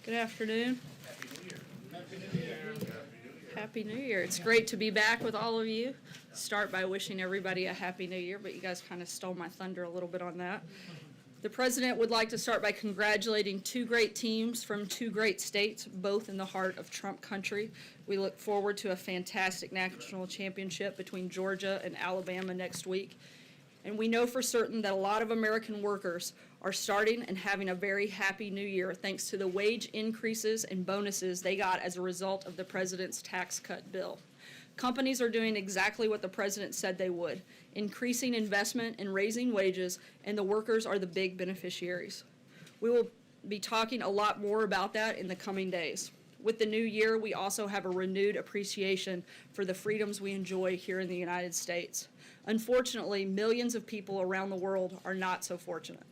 Good afternoon. Happy New Year. Happy New Year. Happy New Year. It's great to be back with all of you. Start by wishing everybody a Happy New Year, but you guys kind of stole my thunder a little bit on that. The President would like to start by congratulating two great teams from two great states, both in the heart of Trump country. We look forward to a fantastic national championship between Georgia and Alabama next week. And we know for certain that a lot of American workers are starting and having a very happy new year thanks to the wage increases and bonuses they got as a result of the President's tax cut bill. Companies are doing exactly what the President said they would, increasing investment and raising wages, and the workers are the big beneficiaries. We will be talking a lot more about that in the coming days. With the new year, we also have a renewed appreciation for the freedoms we enjoy here in the United States. Unfortunately, millions of people around the world are not so fortunate.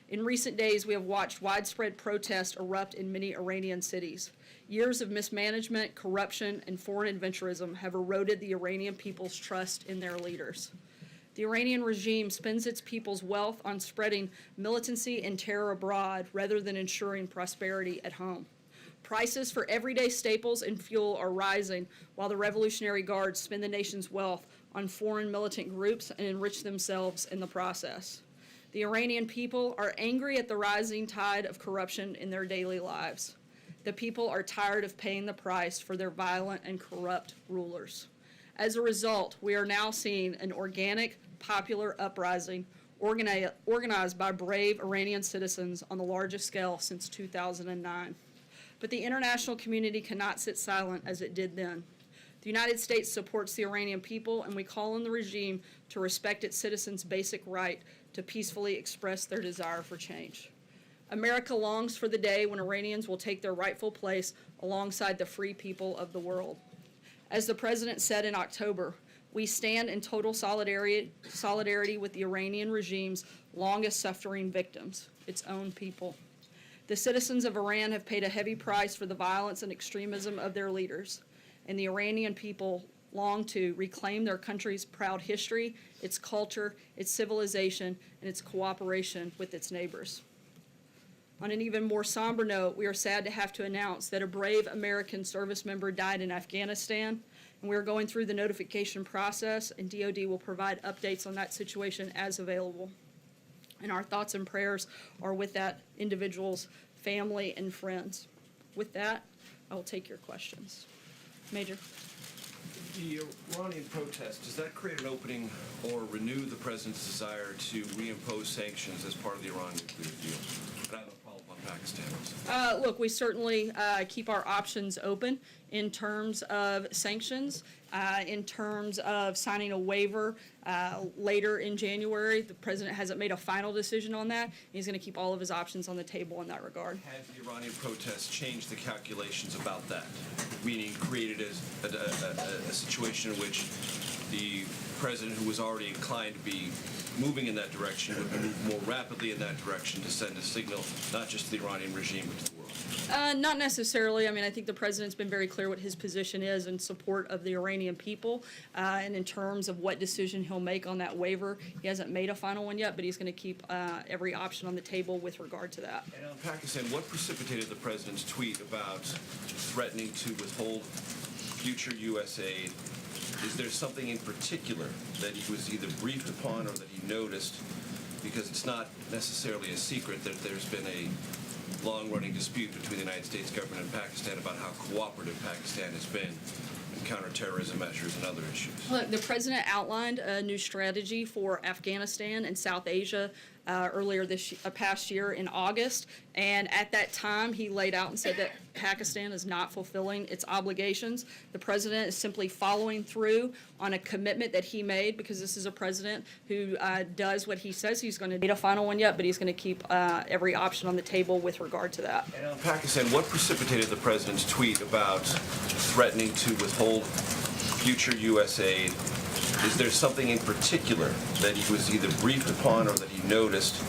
In recent days, we have watched widespread protests erupt in many Iranian cities. Years of mismanagement, corruption, and foreign adventurism have eroded the Iranian people's trust in their leaders. The Iranian regime spends its people's wealth on spreading militancy and terror abroad rather than ensuring prosperity at home. Prices for everyday staples and fuel are rising while the Revolutionary Guards spend the nation's wealth on foreign militant groups and enrich themselves in the process. The Iranian people are angry at the rising tide of corruption in their daily lives. The people are tired of paying the price for their violent and corrupt rulers. As a result, we are now seeing an organic, popular uprising organized by brave Iranian citizens on the largest scale since 2009. But the international community cannot sit silent as it did then. The United States supports the Iranian people, and we call on the regime to respect its citizens' basic right to peacefully express their desire for change. America longs for the day when Iranians will take their rightful place alongside the free people of the world. As the President said in October, we stand in total solidarity with the Iranian regime's longest suffering victims, its own people. The citizens of Iran have paid a heavy price for the violence and extremism of their leaders, and the Iranian people long to reclaim their country's proud history, its culture, its civilization, and its cooperation with its neighbors. On an even more somber note, we are sad to have to announce that a brave American service member died in Afghanistan, and we are going through the notification process, and DoD will provide updates on that situation as available. And our thoughts and prayers are with that individual's family and friends. With that, I will take your questions. Major. The Iranian protest, does that create an opening or renew the President's desire to reimpose sanctions as part of the Iran nuclear deal? But I have a follow-up on Pakistan. Look, we certainly keep our options open in terms of sanctions, in terms of signing a waiver later in January. The President hasn't made a final decision on that. He's going to keep all of his options on the table in that regard. Has the Iranian protest changed the calculations about that? Meaning created a situation in which the President, who was already inclined to be moving in that direction, would move more rapidly in that direction to send a signal not just to the Iranian regime but to the world? Not necessarily. I mean, I think the President's been very clear what his position is in support of the Iranian people, and in terms of what decision he'll make on that waiver. He hasn't made a final one yet, but he's going to keep every option on the table with regard to that. And on Pakistan, what precipitated the President's tweet about threatening to withhold future U.S. aid? Is there something in particular that he was either briefed upon or that he noticed? Because it's not necessarily a secret that there's been a long-running dispute between the United States government and Pakistan about how cooperative Pakistan has been in counterterrorism measures and other issues. Look, the President outlined a new strategy for Afghanistan and South Asia earlier this past year in August, and at that time he laid out and said that Pakistan is not fulfilling its obligations. The President is simply following through on a commitment that he made, because this is a President who does what he says he's going to do. Not a final one yet, but he's going to keep every option on the table with regard to that. And on Pakistan, what precipitated the President's tweet about threatening to withhold future U.S. aid? Is there something in particular that he was either briefed upon or that he noticed?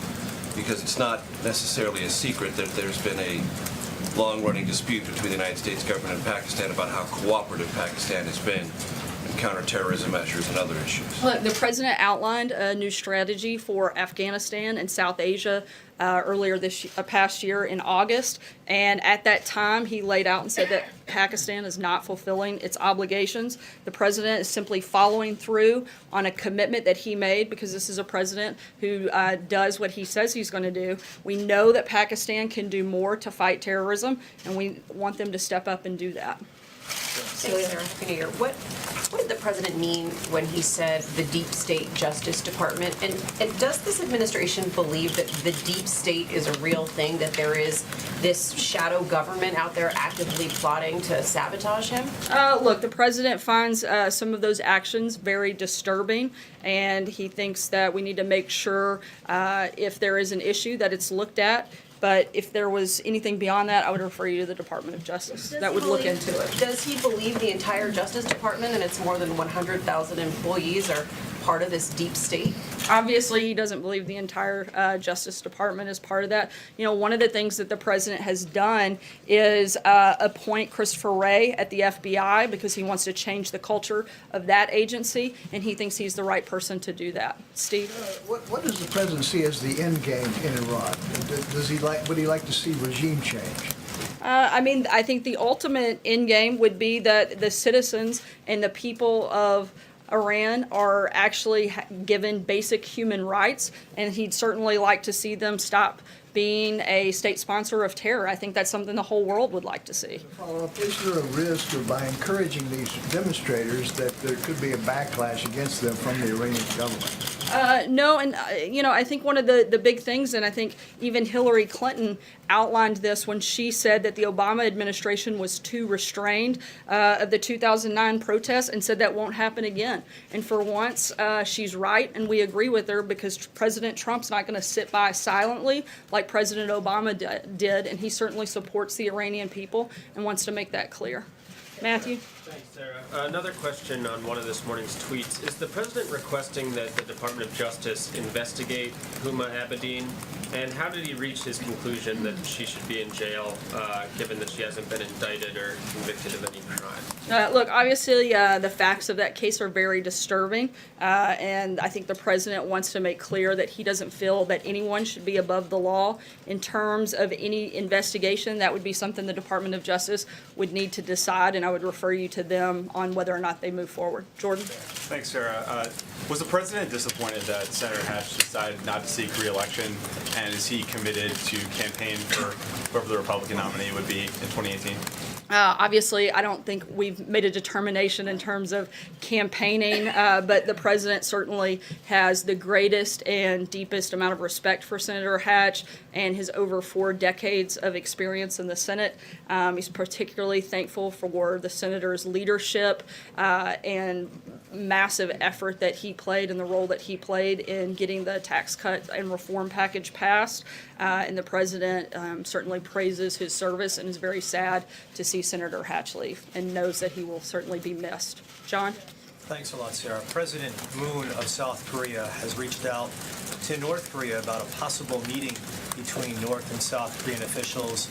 Because it's not necessarily a secret that there's been a long-running dispute between the United States government and Pakistan about how cooperative Pakistan has been in counterterrorism measures and other issues. Look, the President outlined a new strategy for Afghanistan and South Asia earlier this past year in August. And at that time, he laid out and said that Pakistan is not fulfilling its obligations. The president is simply following through on a commitment that he made, because this is a president who does what he says he's going to do. We know that Pakistan can do more to fight terrorism, and we want them to step up and do that. Thanks, Sarah. Happy New Year. What did the president mean when he said the deep state Justice Department? And does this administration believe that the deep state is a real thing, that there is this shadow government out there actively plotting to sabotage him? Look, the president finds some of those actions very disturbing, and he thinks that we need to make sure if there is an issue that it's looked at. But if there was anything beyond that, I would refer you to the Department of Justice that would look into it. Does he believe the entire Justice Department and its more than 100,000 employees are part of this deep state? Obviously, he doesn't believe the entire Justice Department is part of that. You know, one of the things that the president has done is appoint Christopher Wray at the FBI, because he wants to change the culture of that agency, and he thinks he's the right person to do that. Steve? What does the president see as the end game in Iran? Would he like to see regime change? I mean, I think the ultimate end game would be that the citizens and the people of Iran are actually given basic human rights, and he'd certainly like to see them stop being a state sponsor of terror. I think that's something the whole world would like to see. Follow-up, is there a risk of, by encouraging these demonstrators, that there could be a backlash against them from the Iranian government? No, and you know, I think one of the big things, and I think even Hillary Clinton outlined this when she said that the Obama administration was too restrained of the 2009 protests, and said that won't happen again. And for once, she's right, and we agree with her, because President Trump's not going to sit by silently like President Obama did, and he certainly supports the Iranian people and wants to make that clear. Matthew? Thanks, Sarah. Another question on one of this morning's tweets. Is the president requesting that the Department of Justice investigate Huma Abedin? And how did he reach his conclusion that she should be in jail, given that she hasn't been indicted or convicted of any crime? Look, obviously, the facts of that case are very disturbing, and I think the president wants to make clear that he doesn't feel that anyone should be above the law. In terms of any investigation, that would be something the Department of Justice would need to decide, and I would refer you to them on whether or not they move forward. Jordan? Thanks, Sarah. Was the president disappointed that Senator Hatch decided not to seek re-election, and is he committed to campaign for whoever the Republican nominee would be in 2018? Obviously, I don't think we've made a determination in terms of campaigning, but the president certainly has the greatest and deepest amount of respect for Senator Hatch and his over 4 decades of experience in the Senate. He's particularly thankful for the senator's leadership and massive effort that he played and the role that he played in getting the tax cut and reform package passed. And the president certainly praises his service and is very sad to see Senator Hatch leave, and knows that he will certainly be missed. John? Thanks a lot, Sarah. President Moon of South Korea has reached out to North Korea about a possible meeting between North and South Korean officials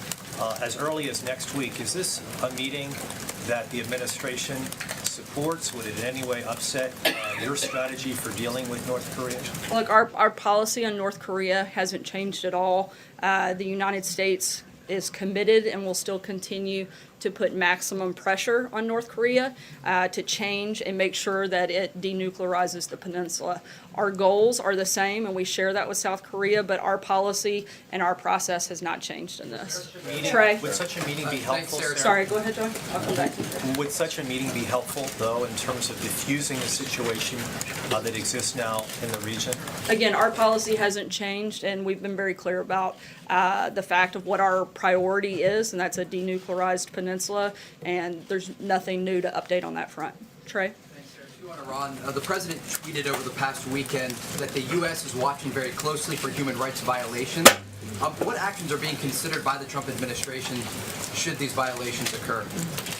as early as next week. Is this a meeting that the administration supports? Would it in any way upset your strategy for dealing with North Korea? Look, our policy on North Korea hasn't changed at all. The United States is committed and will still continue to put maximum pressure on North Korea to change and make sure that it denuclearizes the peninsula. Our goals are the same, and we share that with South Korea, but our policy and our process has not changed in this. Trey? Would such a meeting be helpful, Sarah? Sorry, go ahead, John. I'll come back to you. Would such a meeting be helpful, though, in terms of diffusing the situation that exists now in the region? Again, our policy hasn't changed, and we've been very clear about the fact of what our priority is, and that's a denuclearized peninsula, and there's nothing new to update on that front. Trey? Thanks, Sarah. Too on Iran. The president tweeted over the past weekend that the U.S. is watching very closely for human rights violations. What actions are being considered by the Trump administration should these violations occur?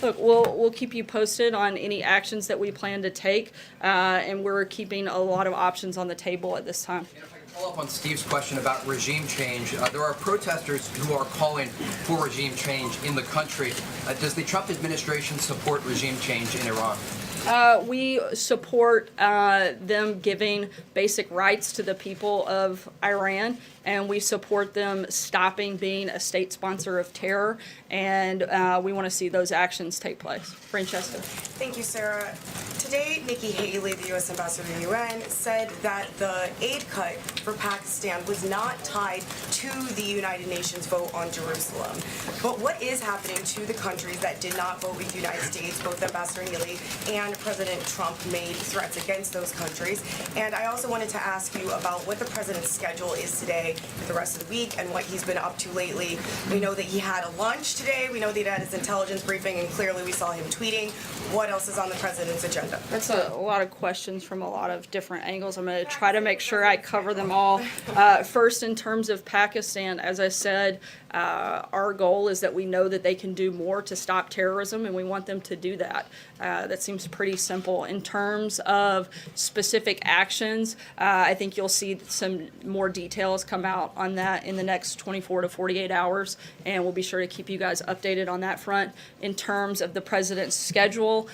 Look, we'll keep you posted on any actions that we plan to take, and we're keeping a lot of options on the table at this time. And if I can Follow up on Steve's question about regime change. There are protesters who are calling for regime change in the country. Does the Trump administration support regime change in Iran? We support them giving basic rights to the people of Iran, and we support them stopping being a state sponsor of terror, and we want to see those actions take place. Francesca. Thank you, Sarah. Today, Nikki Haley, the U.S. ambassador to the UN, said that the aid cut for Pakistan was not tied to the United Nations vote on Jerusalem. But what is happening to the countries that did not vote with the United States? Both Ambassador Haley and President Trump made threats against those countries. And I also wanted to ask you about what the president's schedule is today for the rest of the week and what he's been up to lately. We know that he had a lunch today. We know that he had his intelligence briefing, and clearly we saw him tweeting. What else is on the president's agenda? That's a lot of questions from a lot of different angles. I'm going to try to make sure I cover them all. First, in terms of Pakistan, as I said, our goal is that we know that they can do more to stop terrorism, and we want them to do that. That seems pretty simple. In terms of specific actions, I think you'll see some more details come out on that in the next 24 to 48 hours, and we'll be sure to keep you guys updated on that front. In terms of the president's schedule,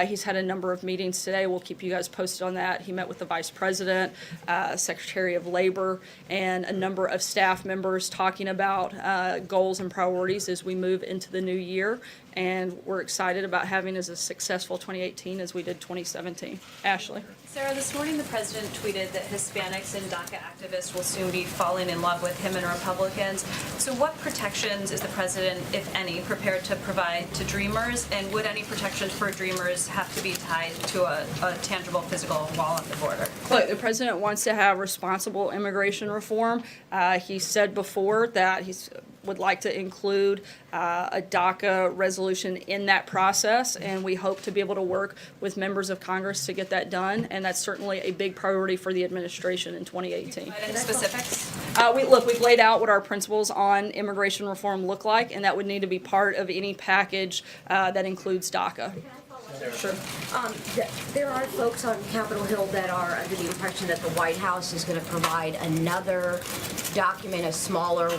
he's had a number of meetings today. We'll keep you guys posted on that. He met with the vice president, Secretary of Labor, and a number of staff members talking about goals and priorities as we move into the new year. And we're excited about having as a successful 2018 as we did 2017. Ashley. Sarah, this morning the president tweeted that Hispanics and DACA activists will soon be falling in love with him and Republicans. So what protections is the president, if any, prepared to provide to Dreamers? And would any protections for Dreamers have to be tied to a tangible physical wall at the border? Look, the president wants to have responsible immigration reform. He said before that he would like to include a DACA resolution in that process, and we hope to be able to work with members of Congress to get that done, and that's certainly a big priority for the administration in 2018. Any specifics? We've laid out what our principles on immigration reform look like, and that would need to be part of any package that includes DACA. Sure. There are folks on Capitol Hill that are under the impression that the White House is going to provide another document, a smaller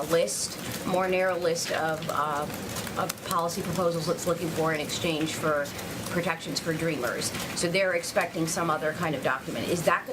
list, more narrow list of policy proposals it's looking for in exchange for protections for Dreamers. So they're expecting some other kind of document. Is that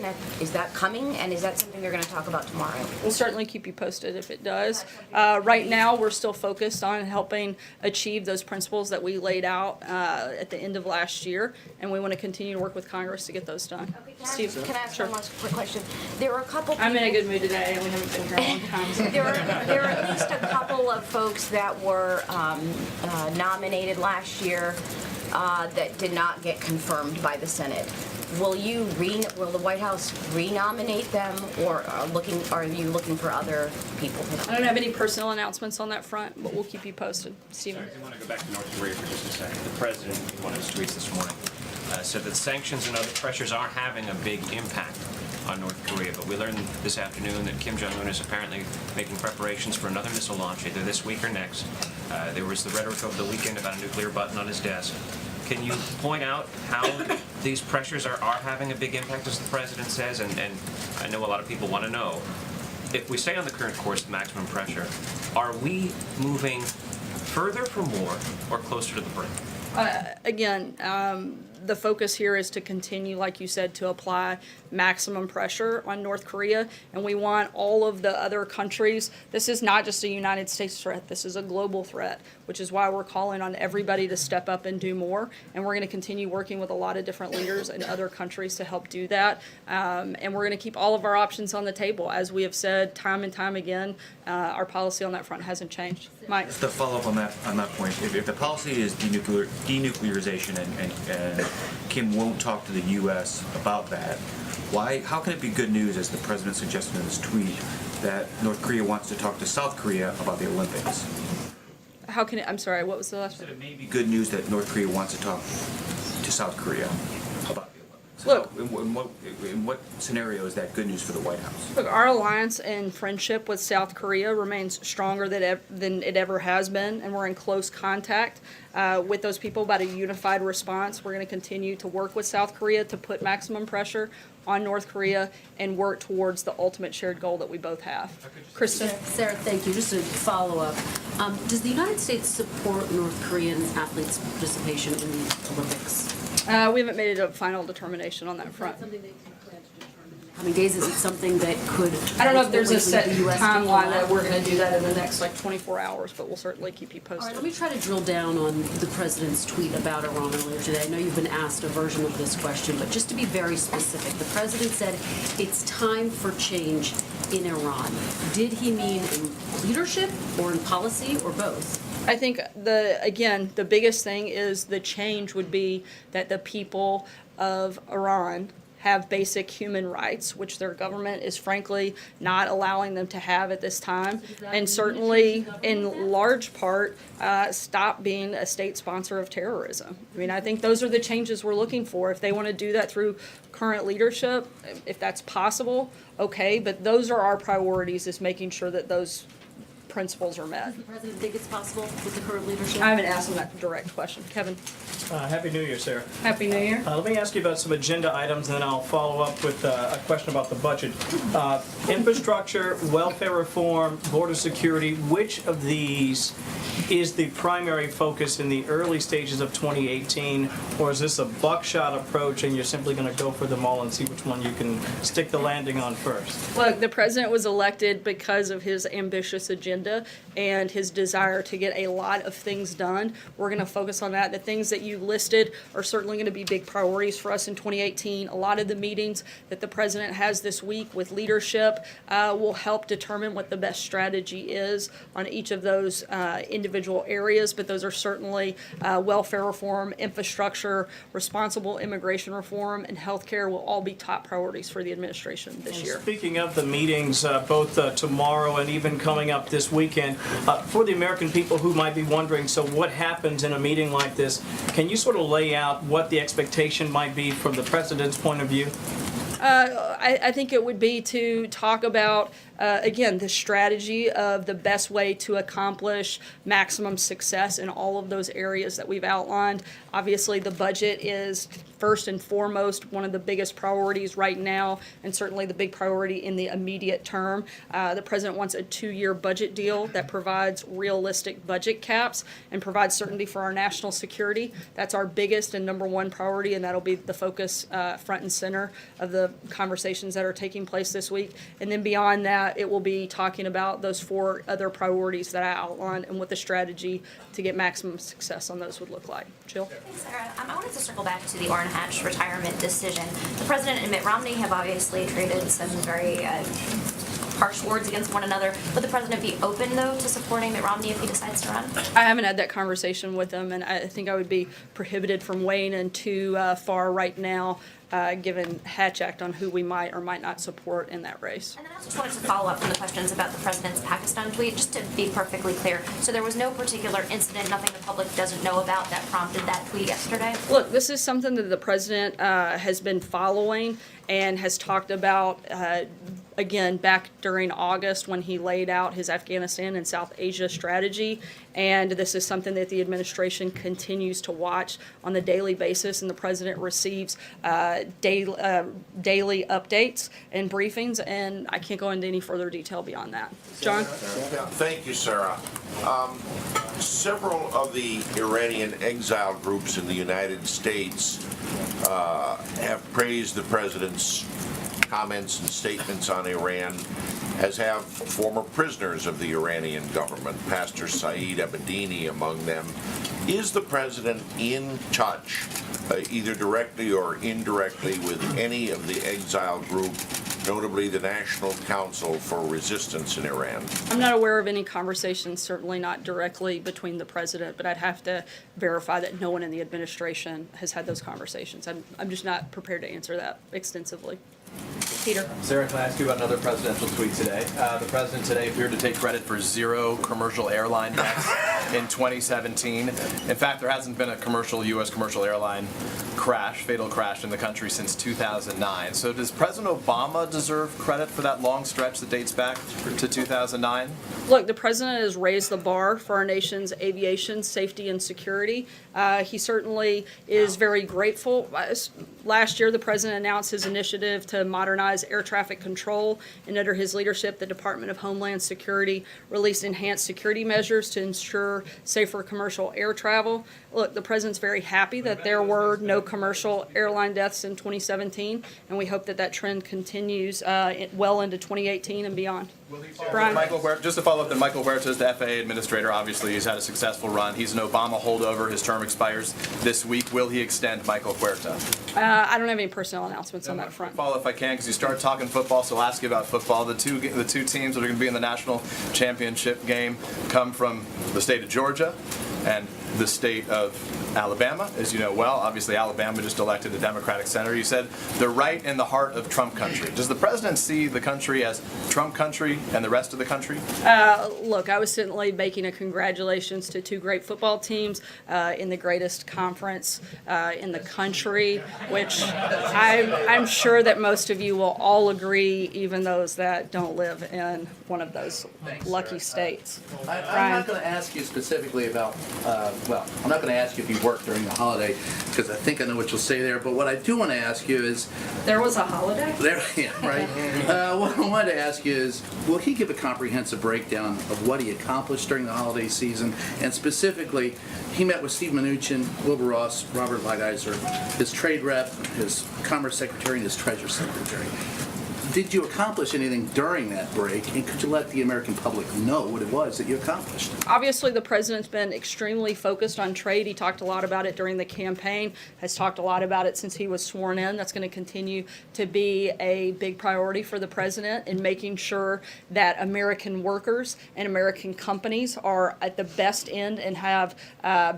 coming, and is that something they're going to talk about tomorrow? We'll certainly keep you posted if it does. Right now, we're still focused on helping achieve those principles that we laid out at the end of last year, and we want to continue to work with Congress to get those done. Okay, can I ask one last quick question? There are a couple. I'm in a good mood today, and we haven't been here a long time. So. There are at least a couple of folks that were nominated last year that did not get confirmed by the Senate. Will the White House renominate them, or are you looking for other people? I don't have any personal announcements on that front, but we'll keep you posted. Stephen. I want to go back to North Korea for just a second. The president, in one of his tweets this morning, said that sanctions and other pressures are having a big impact on North Korea. But we learned this afternoon that Kim Jong-un is apparently making preparations for another missile launch, either this week or next. There was the rhetoric over the weekend about a nuclear button on his desk. Can you point out how these pressures are having a big impact, as the president says? And I know a lot of people want to know, if we stay on the current course of maximum pressure, are we moving further from war or closer to the brink? Again, the focus here is to continue, like you said, to apply maximum pressure on North Korea, and we want all of the other countries. This is not just a United States threat, this is a global threat, which is why we're calling on everybody to step up and do more, and we're going to continue working with a lot of different leaders in other countries to help do that, and we're going to keep all of our options on the table. As we have said time and time again, our policy on that front hasn't changed. Mike? Just to follow up on that point, if the policy is denuclearization and Kim won't talk to the U.S. about that, how can it be good news, as the president suggested in his tweet, that North Korea wants to talk to South Korea about the Olympics? How can it, I'm sorry, what was the last one? It may be good news that North Korea wants to talk to South Korea about the Olympics. So Look. in what scenario is that good news for the White House? Look, our alliance and friendship with South Korea remains stronger than it ever has been, and we're in close contact with those people about a unified response. We're going to continue to work with South Korea to put maximum pressure on North Korea and work towards the ultimate shared goal that we both have. Kristen? Sarah, thank you. Just a follow-up. Does the United States support North Korean athletes' participation in the Olympics? We haven't made a final determination on that front. How many days is it something that could? I don't know if there's a set ultimately lead the US to timeline pull that out? we're going to do that in the next 24 hours, but we'll certainly keep you All right, posted. let me try to drill down on the president's tweet about Iran earlier today. I know you've been asked a version of this question, but just to be very specific, the president said it's time for change in Iran. Did he mean in leadership or in policy or both? I think the biggest thing is the change would be that the people of Iran have basic human rights, which their government is frankly not allowing them to have at this time, and certainly in large part stop being a state sponsor of terrorism. I mean, I think those are the changes we're looking for. If they want to do that through current leadership, if that's possible, okay, but those are our priorities, is making sure that those principles are met. Does the president think it's possible with the current leadership? I haven't asked him that direct question. Kevin? Happy New Year, Sarah. Happy New Year. Let me ask you about some agenda items, and then I'll follow up with a question about the budget. Infrastructure, welfare reform, border security, which of these is the primary focus in the early stages of 2018, or is this a buckshot approach and you're simply going to go for them all and see which one you can stick the landing on first? Look, the president was elected because of his ambitious agenda and his desire to get a lot of things done. We're going to focus on that. The things that you listed are certainly going to be big priorities for us in 2018. A lot of the meetings that the president has this week with leadership will help determine what the best strategy is on each of those individual areas, but those are certainly welfare reform, infrastructure, responsible immigration reform, and healthcare will all be top priorities for the administration this year. Speaking of the meetings, both tomorrow and even coming up this weekend, for the American people who might be wondering, so what happens in a meeting like this, can you sort of lay out what the expectation might be from the president's point of view? I think it would be to talk about, again, the strategy of the best way to accomplish maximum success in all of those areas that we've outlined. Obviously, the budget is first and foremost one of the biggest priorities right now, and certainly the big priority in the immediate term. The president wants a 2-year budget deal that provides realistic budget caps and provides certainty for our national security. That's our biggest and number one priority, and that'll be the focus front and center of the conversations that are taking place this week. And then beyond that, it will be talking about those 4 other priorities that I outlined and what the strategy to get maximum success on those would look like. Jill? Thanks, Sarah. I wanted to circle back to the Orrin Hatch retirement decision. The president and Mitt Romney have obviously traded some very harsh words against one another. Would the president be open, though, to supporting Mitt Romney if he decides to run? I haven't had that conversation with him, and I think I would be prohibited from weighing in too far right now, given Hatch Act, on who we might or might not support in that race. And then I just wanted to follow up on the questions about the president's Pakistan tweet, just to be perfectly clear. So there was no particular incident, nothing the public doesn't know about that prompted that tweet yesterday? Look, this is something that the president has been following and has talked about, again, back during August when he laid out his Afghanistan and South Asia strategy. And this is something that the administration continues to watch on a daily basis, and the president receives daily updates and briefings, and I can't go into any further detail beyond that. John? Thank you, Sarah. Several of the Iranian exile groups in the United States have praised the president's comments and statements on Iran, as have former prisoners of the Iranian government, Pastor Saeed Abedini among them. Is the president in touch, either directly or indirectly, with any of the exile group, notably the National Council for Resistance in Iran? I'm not aware of any conversations, certainly not directly between the president, but I'd have to verify that no one in the administration has had those conversations. I'm just not prepared to answer that extensively. Peter. Sarah, can I ask you about another presidential tweet today? The president today appeared to take credit for 0 commercial airline deaths in 2017. In fact, there hasn't been a U.S. commercial airline fatal crash in the country since 2009. So does President Obama deserve credit for that long stretch that dates back to 2009? Look, the president has raised the bar for our nation's aviation safety and security. He certainly is very grateful. Last year, the president announced his initiative to modernize air traffic control, and under his leadership, the Department of Homeland Security released enhanced security measures to ensure safer commercial air travel. Look, the president's very happy that there were no commercial airline deaths in 2017, and we hope that that trend continues well into 2018 and beyond. Brian? Just to follow up, then Michael Huerta is the FAA administrator. Obviously, he's had a successful run. He's an Obama holdover. His term expires this week. Will he extend Michael Huerta? I don't have any personnel announcements on that front. Follow if I can, because you started talking football, so I'll ask you about football. The two teams that are going to be in the national championship game come from the state of Georgia and the state of Alabama, as you know well. Obviously, Alabama just elected a Democratic senator. You said they're right in the heart of Trump country. Does the president see the country as Trump country and the rest of the country? Look, I was certainly making a congratulations to two great football teams in the greatest conference in the country, which I'm sure that most of you will all agree, even those that don't live in one of those lucky states. I'm not going to ask you specifically about, I'm not going to ask you if you work during the holiday, because I think I know what you'll say there, but what I do want to ask you is... There was a holiday? Yeah, right. What I wanted to ask you is, will he give a comprehensive breakdown of what he accomplished during the holiday season, and specifically, he met with Steve Mnuchin, Wilbur Ross, Robert Lighthizer, his trade rep, his commerce secretary, and his treasury secretary. Did you accomplish anything during that break, and could you let the American public know what it was that you accomplished? Obviously, the president's been extremely focused on trade. He talked a lot about it during the campaign, has talked a lot about it since he was sworn in. That's going to continue to be a big priority for the president in making sure that American workers and American companies are at the best end and have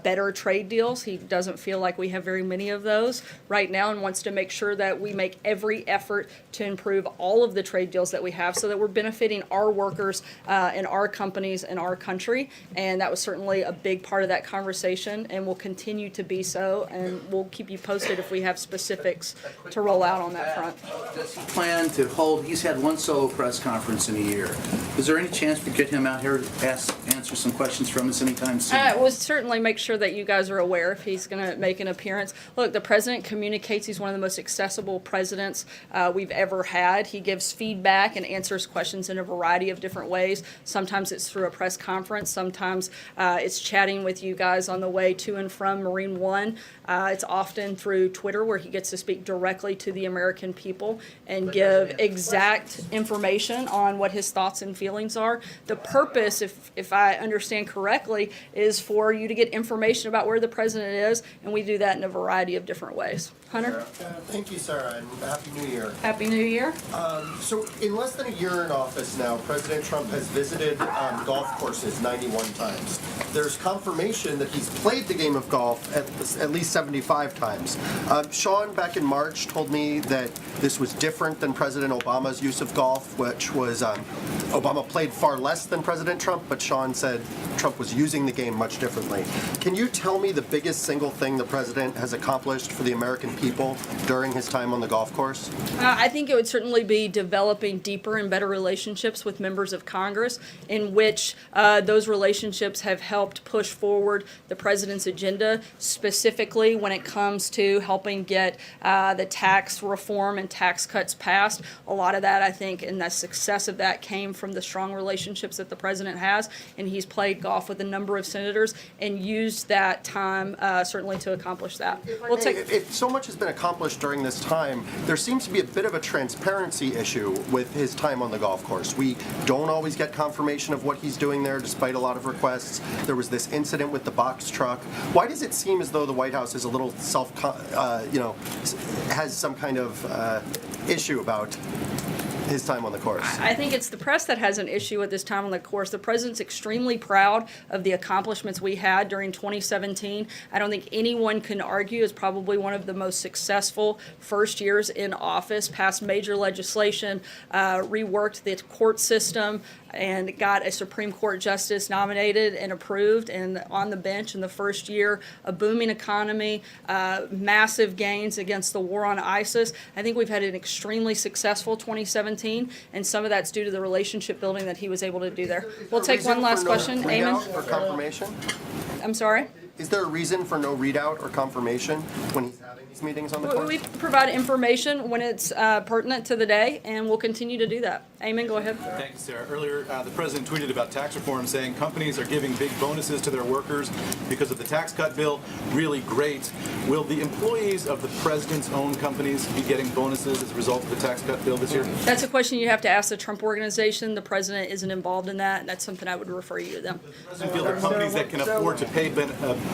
better trade deals. He doesn't feel like we have very many of those right now and wants to make sure that we make every effort to improve all of the trade deals that we have so that we're benefiting our workers and our companies and our country. And that was certainly a big part of that conversation and will continue to be so. And we'll keep you posted if we have specifics to roll out on that front. Does he plan to hold, he's had one solo press conference in a year. Is there any chance we get him out here to answer some questions from us anytime soon? We'll certainly make sure that you guys are aware if he's going to make an appearance. Look, the president communicates. He's one of the most accessible presidents we've ever had. He gives feedback and answers questions in a variety of different ways. Sometimes it's through a press conference. Sometimes it's chatting with you guys on the way to and from Marine One. It's often through Twitter where he gets to speak directly to the American people and give exact information on what his thoughts and feelings are. The purpose, if I understand correctly, is for you to get information about where the president is, and we do that in a variety of different ways. Hunter? Thank you, Sarah, and Happy New Year. Happy New Year. So in less than a year in office now, President Trump has visited golf courses 91 times. There's confirmation that he's played the game of golf at least 75 times. Sean, back in March, told me that this was different than President Obama's use of golf, which was Obama played far less than President Trump, but Sean said Trump was using the game much differently. Can you tell me the biggest single thing the president has accomplished for the American people during his time on the golf course? I think it would certainly be developing deeper and better relationships with members of Congress in which those relationships have helped push forward the president's agenda, specifically when it comes to helping get the tax reform and tax cuts passed. A lot of that, I think, and the success of that came from the strong relationships that the president has, and he's played golf with a number of senators and used that time certainly to accomplish that. If so much has been accomplished during this time, there seems to be a bit of a transparency issue with his time on the golf course. We don't always get confirmation of what he's doing there, despite a lot of requests. There was this incident with the box truck. Why does it seem as though the White House is a little has some kind of issue about his time on the course? I think it's the press that has an issue with this time on the course. The president's extremely proud of the accomplishments we had during 2017. I don't think anyone can argue it's probably one of the most successful first years in office, passed major legislation, reworked the court system, and got a Supreme Court justice nominated and approved and on the bench in the first year, a booming economy, massive gains against the war on ISIS. I think we've had an extremely successful 2017, and some of that's due to the relationship building that he was able to do there. We'll take one last question. Eamon? For confirmation? I'm sorry? Is there a reason for no readout or confirmation when he's having these meetings on the course? We provide information when it's pertinent to the day, and we'll continue to do that. Eamon, go ahead. Thank you, Sarah. Earlier, the president tweeted about tax reform, saying companies are giving big bonuses to their workers because of the tax cut bill. Really great. Will the employees of the president's own companies be getting bonuses as a result of the tax cut bill this year? That's a question you have to ask the Trump Organization. The president isn't involved in that, and that's something I would refer you to them. Does the president feel that companies that can afford to pay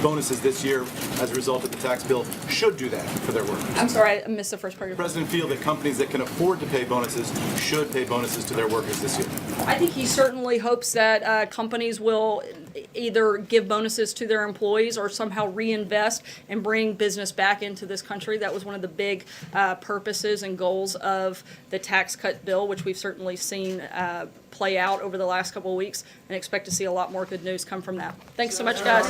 bonuses this year as a result of the tax bill should do that for their workers? I'm sorry, I missed the first part of your Does the president feel that companies that can afford to pay bonuses should pay bonuses to their workers this year? I think he certainly hopes that companies will either give bonuses to their employees or somehow reinvest and bring business back into this country. That was one of the big purposes and goals of the tax cut bill, which we've certainly seen play out over the last couple of weeks, and expect to see a lot more good news come from that. Thanks so much, guys.